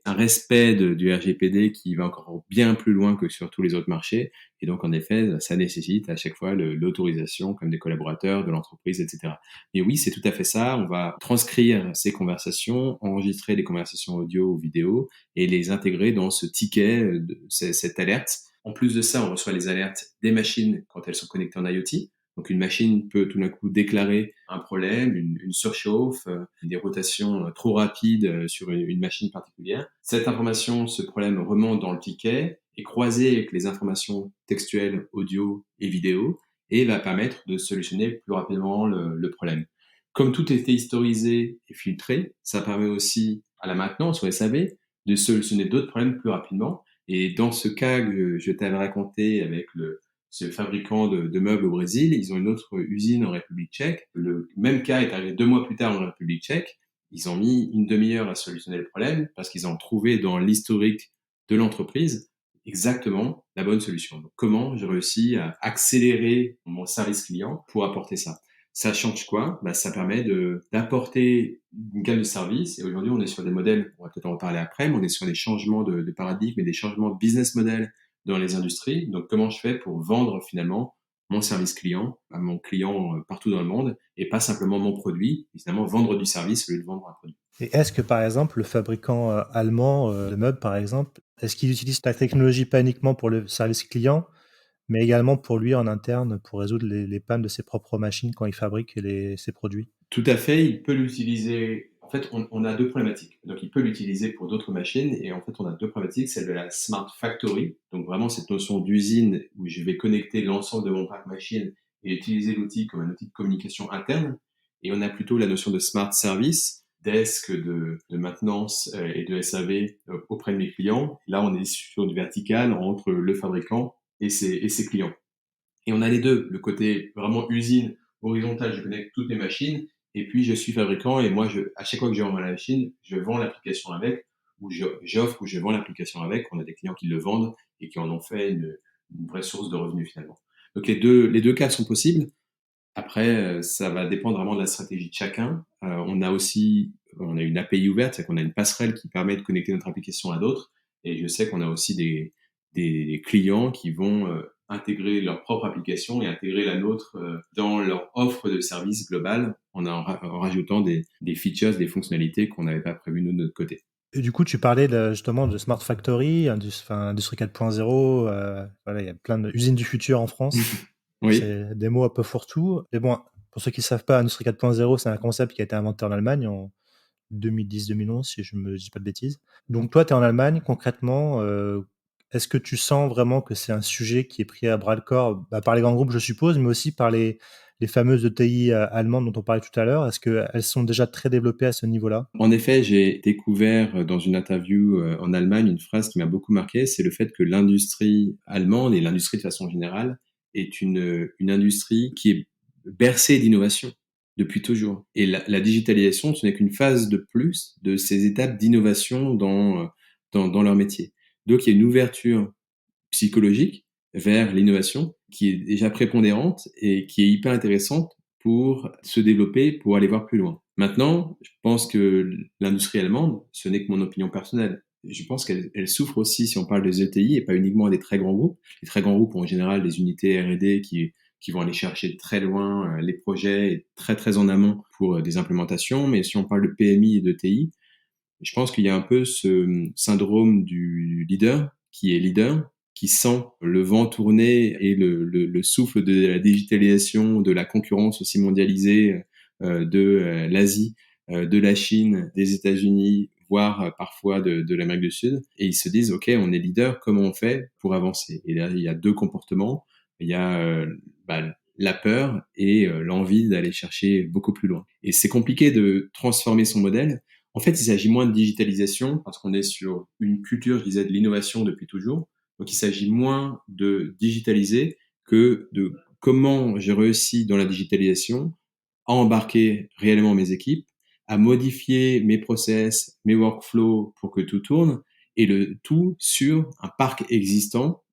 [SPEAKER 3] un respect du RGPD qui va encore bien plus loin que sur tous les autres marchés. Et donc, en effet, ça nécessite à chaque fois l'autorisation comme des collaborateurs de l'entreprise, etc. Mais oui, c'est tout à fait ça. On va transcrire ces conversations, enregistrer les conversations audio ou vidéo et les intégrer dans ce ticket, cette alerte. En plus de ça, on reçoit les alertes des machines quand elles sont connectées en IoT. Donc, une machine peut tout d'un coup déclarer un problème, une surchauffe, des rotations trop rapides sur une machine particulière. Cette information, ce problème remonte dans le ticket, est croisé avec les informations textuelles, audio et vidéo, et va permettre de solutionner plus rapidement le problème. Comme tout était historisé et filtré, ça permet aussi à la maintenance, au SAV, de solutionner d'autres problèmes plus rapidement. Et dans ce cas que je t'avais raconté avec ce fabricant de meubles au Brésil, ils ont une autre usine en République tchèque. Le même cas est arrivé 2 mois plus tard en République tchèque. Ils ont mis une demi-heure à solutionner le problème parce qu'ils ont trouvé dans l'historique de l'entreprise exactement la bonne solution. Donc, comment j'ai réussi à accélérer mon service client pour apporter ça? Ça change quoi? Ça permet d'apporter une gamme de services. Et aujourd'hui, on est sur des modèles, on va peut-être en reparler après, mais on est sur des changements de paradigme et des changements de business model dans les industries. Donc, comment je fais pour vendre finalement mon service client à mon client partout dans le monde et pas simplement mon produit, finalement vendre du service au lieu de vendre un produit.
[SPEAKER 2] Et est-ce que par exemple le fabricant allemand de meubles par exemple, est-ce qu'il utilise ta technologie pas uniquement pour le service client, mais également pour lui en interne pour résoudre les pannes de ses propres machines quand il fabrique ses produits?
[SPEAKER 3] Tout à fait, il peut l'utiliser. En fait, on a deux problématiques. Donc, il peut l'utiliser pour d'autres machines. Et en fait, on a deux problématiques. Celle de la Smart Factory. Donc, vraiment, cette notion d'usine où je vais connecter l'ensemble de mon parc machine et utiliser l'outil comme un outil de communication interne. Et on a plutôt la notion de Smart Service, desk de maintenance et de SAV auprès de mes clients. Là, on est sur du vertical entre le fabricant et ses clients. Et on a les deux. Le côté vraiment usine horizontale, je connecte toutes mes machines. Et puis, je suis fabricant et moi, à chaque fois que je vends la machine, je vends l'application avec, ou j'offre ou je vends l'application avec. On a des clients qui le vendent et qui en ont fait une vraie source de revenus finalement. Donc, les deux cas sont possibles. Après, ça va dépendre vraiment de la stratégie de chacun. On a une API ouverte, c'est qu'on a une passerelle qui permet de connecter notre application à d'autres. Et je sais qu'on a aussi des clients qui vont intégrer leur propre application et intégrer la nôtre dans leur offre de service globale en rajoutant des features, des fonctionnalités qu'on n'avait pas prévues nous de notre côté.
[SPEAKER 2] Et du coup, tu parlais justement de Smart Factory, Industrie 4.0, voilà, il y a plein d'usines du futur en France.
[SPEAKER 3] Oui.
[SPEAKER 2] C'est des mots un peu fourre-tout. Mais bon, pour ceux qui ne savent pas, Industrie 4.0, c'est un concept qui a été inventé en Allemagne en 2010-2011, si je ne me dis pas de bêtises. Donc toi, tu es en Allemagne, concrètement, est-ce que tu sens vraiment que c'est un sujet qui est pris à bras-le-corps par les grands groupes, je suppose, mais aussi par les fameuses ETI allemandes dont on parlait tout à l'heure? Est-ce qu'elles sont déjà très développées à ce niveau-là?
[SPEAKER 3] En effet, j'ai découvert dans une interview en Allemagne une phrase qui m'a beaucoup marqué, c'est le fait que l'industrie allemande et l'industrie de façon générale est une industrie qui est bercée d'innovation depuis toujours. Et la digitalisation, ce n'est qu'une phase de plus de ces étapes d'innovation dans leur métier. Donc, il y a une ouverture psychologique vers l'innovation qui est déjà prépondérante et qui est hyper intéressante pour se développer, pour aller voir plus loin. Maintenant, je pense que l'industrie allemande, ce n'est que mon opinion personnelle. Je pense qu'elle souffre aussi, si on parle des ETI, et pas uniquement des très grands groupes. Les très grands groupes ont en général des unités R&D qui vont aller chercher très loin les projets et très très en amont pour des implémentations. Mais si on parle de PMI et d'ETI, je pense qu'il y a un peu ce syndrome du leader, qui sent le vent tourner et le souffle de la digitalisation, de la concurrence aussi mondialisée de l'Asie, de la Chine, des États-Unis, voire parfois de l'Amérique du Sud. Et ils se disent, OK, on est leader, comment on fait pour avancer? Et là, il y a deux comportements. Il y a la peur et l'envie d'aller chercher beaucoup plus loin. Et c'est compliqué de transformer son modèle. En fait, il s'agit moins de digitalisation parce qu'on est sur une culture, je disais, de l'innovation depuis toujours. Donc, il s'agit moins de digitaliser que de comment j'ai réussi dans la digitalisation à embarquer réellement mes équipes, à modifier mes process, mes workflows pour que tout tourne, et le tout sur un parc existant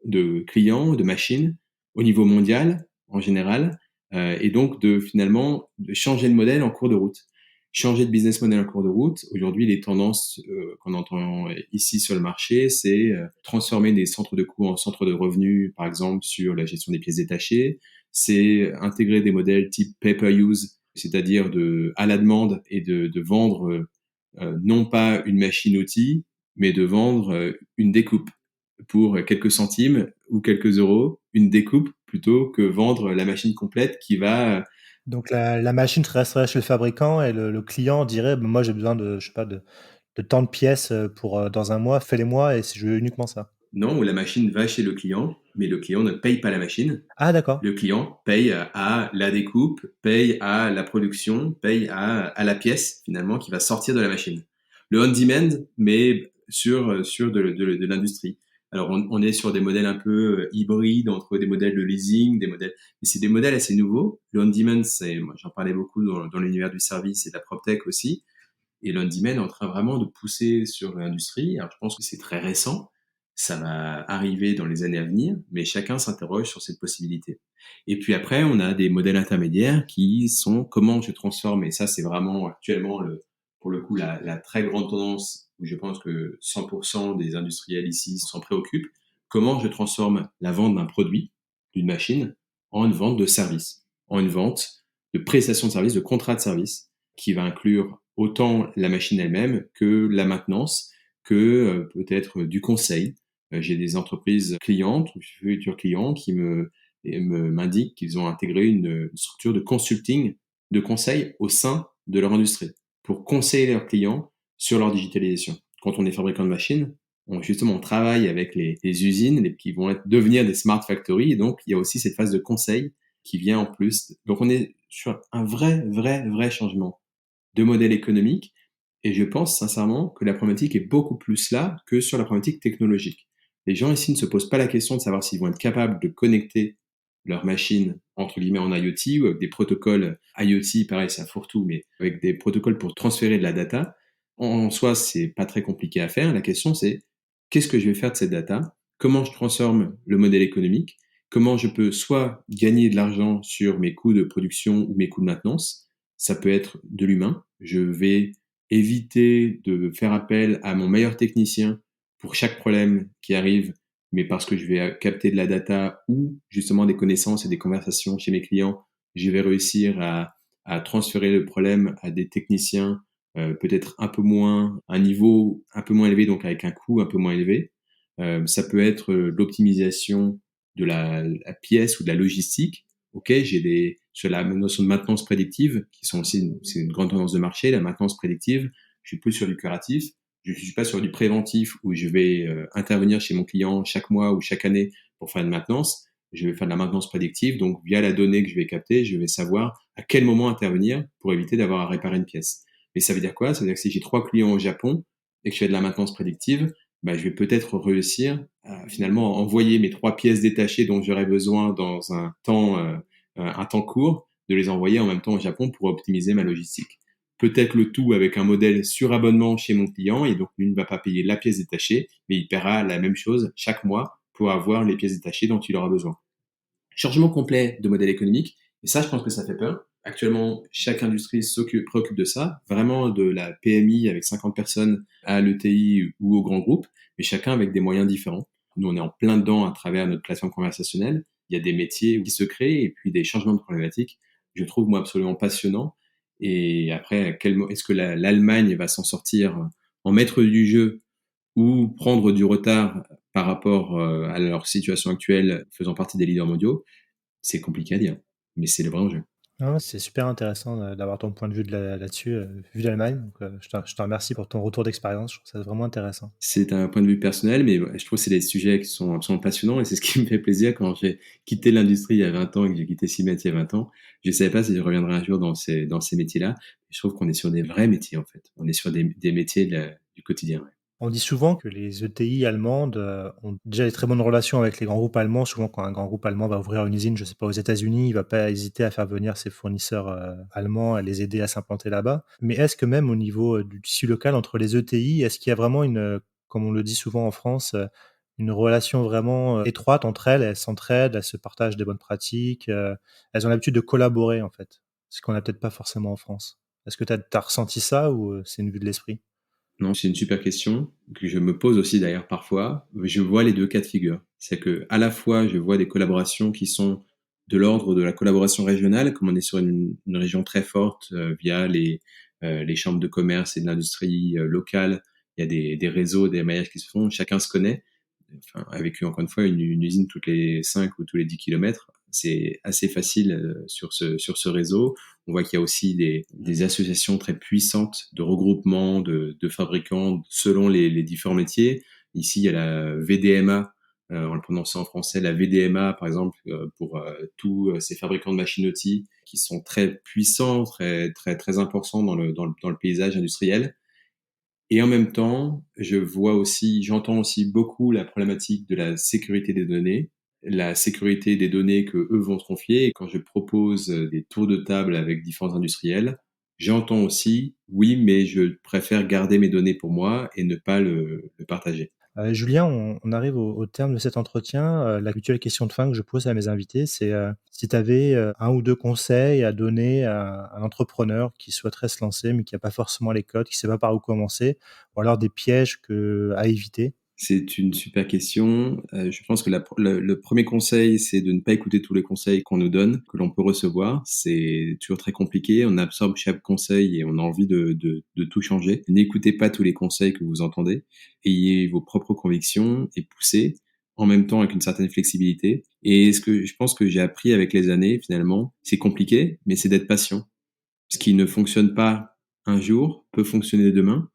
[SPEAKER 3] de clients, de machines au niveau mondial en général, et donc finalement de changer de modèle en cours de route. Changer de business model en cours de route. Aujourd'hui, les tendances qu'on entend ici sur le marché, c'est transformer des centres de coûts en centres de revenus, par exemple sur la gestion des pièces détachées. C'est intégrer des modèles type pay-per-use, c'est-à-dire à la demande et de vendre non pas une machine-outil, mais de vendre une découpe pour quelques centimes ou quelques euros, une découpe plutôt que vendre la machine complète qui va.
[SPEAKER 2] Donc la machine resterait chez le fabricant et le client dirait bah, moi j'ai besoin de je sais pas de tant de pièces pour dans un mois, fais-les-moi et je veux uniquement ça.
[SPEAKER 3] Non, où la machine va chez le client, mais le client ne paye pas la machine.
[SPEAKER 2] Ah d'accord.
[SPEAKER 3] Le client paye à la découpe, paye à la production, paye à la pièce finalement qui va sortir de la machine. Le on-demand, mais sur de l'industrie. Alors on est sur des modèles un peu hybrides entre des modèles de leasing, des modèles, mais c'est des modèles assez nouveaux. Le on-demand, moi j'en parlais beaucoup dans l'univers du service et de la PropTech aussi. Et l'on-demand est en train vraiment de pousser sur l'industrie. Alors je pense que c'est très récent, ça va arriver dans les années à venir, mais chacun s'interroge sur cette possibilité. Et puis après, on a des modèles intermédiaires qui sont comment je transforme, et ça c'est vraiment actuellement pour le coup la très grande tendance où je pense que 100% des industriels ici s'en préoccupent, comment je transforme la vente d'un produit, d'une machine, en une vente de service, en une vente de prestation de service, de contrat de service, qui va inclure autant la machine elle-même que la maintenance, que peut-être du conseil. J'ai des entreprises clientes ou futurs clients qui m'indiquent qu'ils ont intégré une structure de consulting, de conseil au sein de leur industrie pour conseiller leurs clients sur leur digitalisation. Quand on est fabricant de machines, on travaille avec les usines qui vont devenir des smart factories, et donc il y a aussi cette phase de conseil qui vient en plus. Donc on est sur un vrai changement de modèle économique, et je pense sincèrement que la problématique est beaucoup plus là que sur la problématique technologique. Les gens ici ne se posent pas la question de savoir s'ils vont être capables de connecter leur machine entre guillemets en IoT ou avec des protocoles IoT, pareil, ça fourre-tout, mais avec des protocoles pour transférer de la data. En soi, c'est pas très compliqué à faire. La question, c'est qu'est-ce que je vais faire de cette data? Comment je transforme le modèle économique? Comment je peux soit gagner de l'argent sur mes coûts de production ou mes coûts de maintenance? Ça peut être de l'humain. Je vais éviter de faire appel à mon meilleur technicien pour chaque problème qui arrive, mais parce que je vais capter de la data ou justement des connaissances et des conversations chez mes clients, je vais réussir à transférer le problème à des techniciens peut-être un niveau un peu moins élevé, donc avec un coût un peu moins élevé. Ça peut être l'optimisation de la pièce ou de la logistique. Ok, sur la notion de maintenance prédictive, qui sont aussi, c'est une grande tendance de marché, la maintenance prédictive. Je suis plus sur du curatif. Je suis pas sur du préventif où je vais intervenir chez mon client chaque mois ou chaque année pour faire une maintenance. Je vais faire de la maintenance prédictive. Donc, via la donnée que je vais capter, je vais savoir à quel moment intervenir pour éviter d'avoir à réparer une pièce. Mais ça veut dire quoi? Ça veut dire que si j'ai 3 clients au Japon et que je fais de la maintenance prédictive, bah, je vais peut-être réussir à finalement envoyer mes 3 pièces détachées dont j'aurais besoin dans un temps court, de les envoyer en même temps au Japon pour optimiser ma logistique. Peut-être le tout avec un modèle sur abonnement chez mon client, et donc lui ne va pas payer la pièce détachée, mais il paiera la même chose chaque mois pour avoir les pièces détachées dont il aura besoin. Changement complet de modèle économique, et ça, je pense que ça fait peur. Actuellement, chaque industrie préoccupe de ça, vraiment de la PMI avec 50 personnes à l'ETI ou au grand groupe, mais chacun avec des moyens différents. Nous, on est en plein dedans à travers notre plateforme conversationnelle. Il y a des métiers qui se créent et puis des changements de problématiques. Je trouve, moi, absolument passionnant. Et après, est-ce que l'Allemagne va s'en sortir en maître du jeu ou prendre du retard par rapport à leur situation actuelle, faisant partie des leaders mondiaux, c'est compliqué à dire, mais c'est le vrai enjeu.
[SPEAKER 2] Ah ouais, c'est super intéressant d'avoir ton point de vue là-dessus, vu d'Allemagne. Donc, je te remercie pour ton retour d'expérience. Je trouve ça vraiment intéressant.
[SPEAKER 3] C'est un point de vue personnel, mais ouais, je trouve que c'est des sujets qui sont absolument passionnants et c'est ce qui me fait plaisir quand j'ai quitté l'industrie il y a 20 ans et que j'ai quitté Siemens il y a 20 ans. Je ne savais pas si je reviendrais un jour dans ces métiers-là. Je trouve qu'on est sur des vrais métiers, en fait. On est sur des métiers du quotidien. Ouais.
[SPEAKER 2] On dit souvent que les ETI allemandes ont déjà des très bonnes relations avec les grands groupes allemands. Souvent, quand un grand groupe allemand va ouvrir une usine, je sais pas, aux États-Unis, il va pas hésiter à faire venir ses fournisseurs allemands, à les aider à s'implanter là-bas. Mais est-ce que même au niveau du tissu local entre les ETI, est-ce qu'il y a vraiment comme on le dit souvent en France, une relation vraiment étroite entre elles? Elles s'entraident, elles se partagent des bonnes pratiques, elles ont l'habitude de collaborer en fait, ce qu'on n'a peut-être pas forcément en France. Est-ce que tu as ressenti ça ou c'est une vue de l'esprit?
[SPEAKER 3] Non, c'est une super question que je me pose aussi d'ailleurs parfois. Je vois les deux cas de figure. C'est que à la fois, je vois des collaborations qui sont de l'ordre de la collaboration régionale, comme on est sur une région très forte via les chambres de commerce et de l'industrie locale. Il y a des réseaux, des maillages qui se font, chacun se connaît. Enfin, avec encore une fois une usine toutes les 5 ou tous les 10 kilomètres, c'est assez facile sur ce réseau. On voit qu'il y a aussi des associations très puissantes de regroupement de fabricants selon les différents métiers. Ici, il y a la VDMA, en le prononçant en français, la VDMA, par exemple, pour tous ces fabricants de machines-outils qui sont très puissants, très, très, très importants dans le paysage industriel. Et en même temps, j'entends aussi beaucoup la problématique de la sécurité des données, la sécurité des données que eux vont se confier. Et quand je propose des tours de table avec différents industriels, j'entends aussi, oui, mais je préfère garder mes données pour moi et ne pas le partager.
[SPEAKER 2] Julien, on arrive au terme de cet entretien. L'habituelle question de fin que je pose à mes invités, c'est si tu avais 1 ou 2 conseils à donner à un entrepreneur qui souhaiterait se lancer, mais qui a pas forcément les codes, qui sait pas par où commencer, ou alors des pièges à éviter?
[SPEAKER 3] C'est une super question. Je pense que le premier conseil, c'est de ne pas écouter tous les conseils qu'on nous donne, que l'on peut recevoir. C'est toujours très compliqué. On absorbe chaque conseil et on a envie de tout changer. N'écoutez pas tous les conseils que vous entendez. Ayez vos propres convictions et poussez en même temps avec une certaine flexibilité. Et ce que je pense que j'ai appris avec les années, finalement, c'est compliqué, mais c'est d'être patient. Ce qui ne fonctionne pas un jour peut fonctionner demain.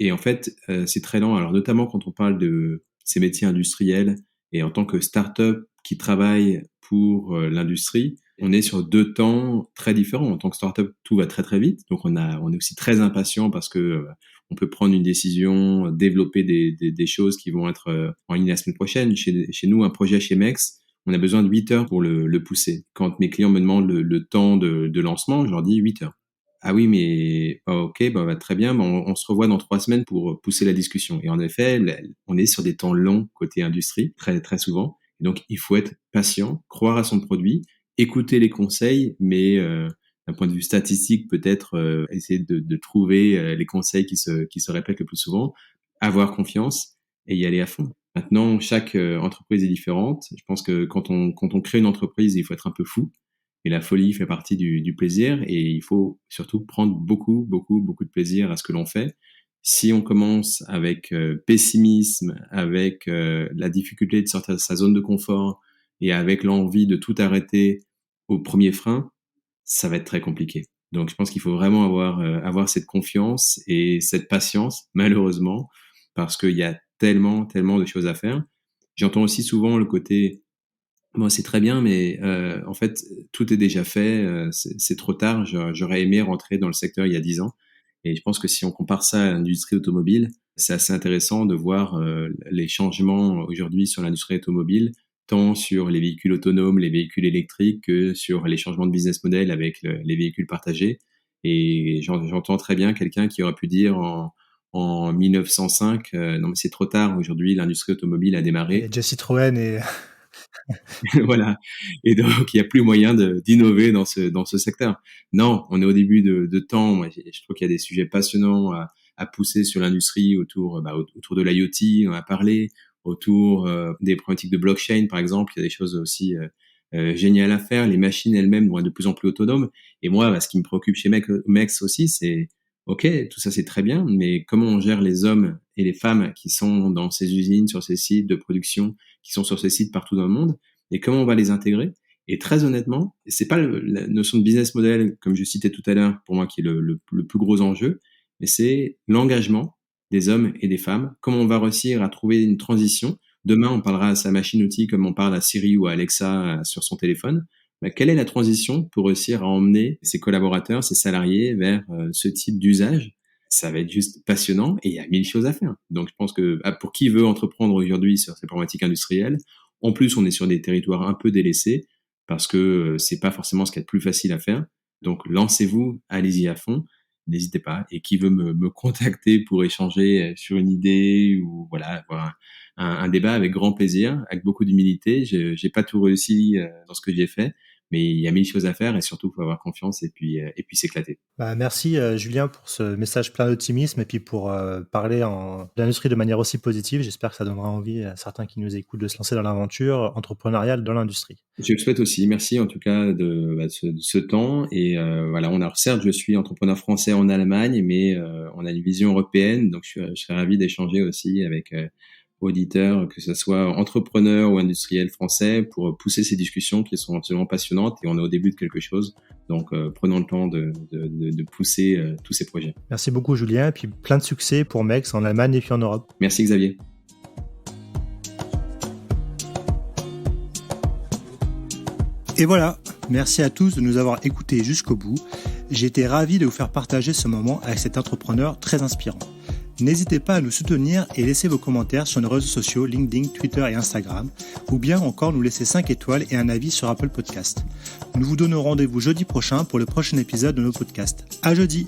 [SPEAKER 3] Et en fait, c'est très lent. Alors notamment quand on parle de ces métiers industriels et en tant que start-up qui travaille pour l'industrie, on est sur 2 temps très différents. En tant que start-up, tout va très très vite, donc on est aussi très impatient parce que on peut prendre une décision, développer des choses qui vont être en ligne la semaine prochaine. Chez nous, un projet chez Mex, on a besoin de 8 heures pour le pousser. Quand mes clients me demandent le temps de lancement, je leur dis 8 heures. Ah oui, mais ok, très bien, on se revoit dans 3 semaines pour pousser la discussion. Et en effet, on est sur des temps longs côté industrie, très très souvent. Donc il faut être patient, croire à son produit, écouter les conseils, mais d'un point de vue statistique, peut-être essayer de trouver les conseils qui se répètent le plus souvent, avoir confiance et y aller à fond. Maintenant, chaque entreprise est différente. Je pense que quand on crée une entreprise, il faut être un peu fou. Et la folie fait partie du plaisir et il faut surtout prendre beaucoup, beaucoup, beaucoup de plaisir à ce que l'on fait. Si on commence avec pessimisme, avec la difficulté de sortir de sa zone de confort et avec l'envie de tout arrêter au premier frein, ça va être très compliqué. Donc je pense qu'il faut vraiment avoir cette confiance et cette patience, malheureusement, parce qu'il y a tellement, tellement de choses à faire. J'entends aussi souvent le côté moi, c'est très bien, mais en fait, tout est déjà fait. C'est trop tard. J'aurais aimé rentrer dans le secteur il y a 10 ans. Et je pense que si on compare ça à l'industrie automobile, c'est assez intéressant de voir les changements aujourd'hui sur l'industrie automobile, tant sur les véhicules autonomes, les véhicules électriques, que sur les changements de business model avec les véhicules partagés. Et j'entends très bien quelqu'un qui aurait pu dire en 1905, non mais c'est trop tard. Aujourd'hui, l'industrie automobile a
[SPEAKER 2] Il y a
[SPEAKER 3] démarré.
[SPEAKER 2] déjà Citroën et
[SPEAKER 3] Voilà. Et donc, il n'y a plus moyen d'innover dans ce secteur. Non, on est au début de temps. Moi, je trouve qu'il y a des sujets passionnants à pousser sur l'industrie autour de l'IoT, on a parlé, autour des problématiques de blockchain, par exemple. Il y a des choses aussi géniales à faire. Les machines elles-mêmes vont être de plus en plus autonomes. Et moi, ce qui me préoccupe chez Mex aussi, c'est Ok, tout ça c'est très bien, mais comment on gère les hommes et les femmes qui sont dans ces usines, sur ces sites de production, qui sont sur ces sites partout dans le monde, et comment on va les intégrer? Et très honnêtement, c'est pas la notion de business model, comme je citais tout à l'heure, pour moi qui est le plus gros enjeu, mais c'est l'engagement des hommes et des femmes. Comment on va réussir à trouver une transition? Demain, on parlera à sa machine-outil comme on parle à Siri ou à Alexa sur son téléphone. Quelle est la transition pour réussir à emmener ses collaborateurs, ses salariés vers ce type d'usage? Ça va être juste passionnant et il y a 1000 choses à faire. Donc, je pense que pour qui veut entreprendre aujourd'hui sur ces problématiques industrielles, en plus, on est sur des territoires un peu délaissés parce que c'est pas forcément ce qu'il y a de plus facile à faire. Donc, lancez-vous, allez-y à fond, n'hésitez pas. Et qui veut me contacter pour échanger sur une idée ou voilà, avoir un débat avec grand plaisir, avec beaucoup d'humilité. J'ai pas tout réussi dans ce que j'ai fait, mais il y a 1000 choses à faire et surtout, il faut avoir confiance et puis s'éclater.
[SPEAKER 2] Merci Julien pour ce message plein d'optimisme et puis pour parler de l'industrie de manière aussi positive. J'espère que ça donnera envie à certains qui nous écoutent de se lancer dans l'aventure entrepreneuriale dans l'industrie.
[SPEAKER 3] Je le souhaite aussi. Merci en tout cas de ce temps. Et voilà, certes, je suis entrepreneur français en Allemagne, mais on a une vision européenne. Donc, je serais ravi d'échanger aussi avec auditeurs, que ce soit entrepreneurs ou industriels français, pour pousser ces discussions qui sont absolument passionnantes. Et on est au début de quelque chose. Donc, prenons le temps de pousser tous ces projets.
[SPEAKER 2] Merci beaucoup, Julien. Et puis, plein de succès pour MEX en Allemagne et puis en Europe.
[SPEAKER 3] Merci, Xavier.
[SPEAKER 2] Et voilà, merci à tous de nous avoir écoutés jusqu'au bout. J'ai été ravi de vous faire partager ce moment avec cet entrepreneur très inspirant. N'hésitez pas à nous soutenir et laisser vos commentaires sur nos réseaux sociaux LinkedIn, Twitter et Instagram, ou bien encore nous laisser 5 étoiles et un avis sur Apple Podcast. Nous vous donnons rendez-vous jeudi prochain pour le prochain épisode de nos podcasts. À jeudi!